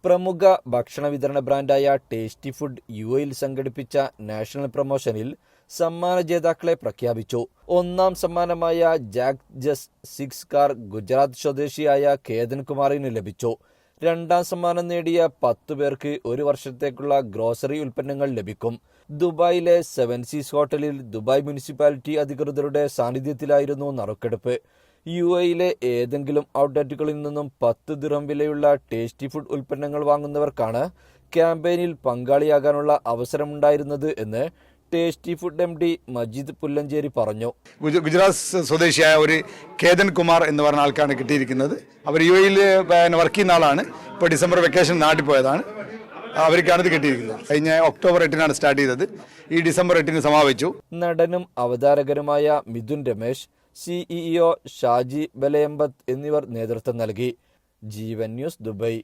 പ്രമുഖ ഭക്ഷണ വിതരണ ബ്രാൻഡായ ടേസ്റ്റി ഫുഡ് യുഎയിൽ സംഘടിപ്പിച്ച നാഷണൽ പ്രൊമോഷനിൽ സമ്മാന ജേതാക്കളെ പ്രഖ്യാപിച്ചു. ഒന്നാം സമ്മാനമായ ജാക്ക് ജസ് 6 കാർ ഗുജറാത്ത് സ്വദേശിയായ കേതൻ കുമാറിന് ലഭിച്ചു. രണ്ടാം സമ്മാനം നേടിയ 10 പേർക്ക് 1 വർഷത്തേക്കുള്ള ഗ്രോസറി ഉൽപ്പന്നങ്ങൾ ലഭിക്കും. ദുബായിലെ 7 സീസ് ഹോട്ടലിൽ ദുബായ് മുനിസിപ്പാലിറ്റി അധികൃതരുടെ സാന്നിധ്യത്തിലായിരുന്നു നറുക്കെടുപ്പ്. യുഎയിലെ ഏതെങ്കിലും ഔട്ട്ലെറ്റുകളിൽ നിന്നും 10 ദിർഹം വിലയുള്ള ടേസ്റ്റി ഫുഡ് ഉൽപ്പന്നങ്ങൾ വാങ്ങുന്നവർക്കാണ് ക്യാമ്പയിനിൽ പങ്കാളിയാകാനുള്ള അവസരമുണ്ടായിരുന്നത് എന്ന് tasty food MD Majeed Pullancheri പറഞ്ഞു. ഗുജറാത്ത് സ്വദേശിയായ ഒരു കേതൻ കുമാർ എന്ന് പറഞ്ഞ ആൾക്കാണ് കിട്ടിയിരിക്കുന്നത്. അവർ യുഎയിൽ വർക്ക് ചെയ്യുന്ന ആളാണ്. ഇപ്പോൾ ഡിസംബർ വെക്കേഷൻ നാട്ടിൽ പോയതാണ്. അവർക്കാണ് ഇത് കിട്ടിയിരിക്കുന്നത്. കഴിഞ്ഞ ഒക്ടോബർ 8-നാണ് സ്റ്റാർട്ട് ചെയ്തത്. ഈ ഡിസംബർ 8-ന് സമാപിച്ചു. നടനും അവതാരകനുമായ മിഥുൻ രമേശ്, CEO ഷാജി ബലയമ്പത്ത് എന്നിവർ നേതൃത്വം നൽകി. ജീവൻ ന്യൂസ്, ദുബായ്.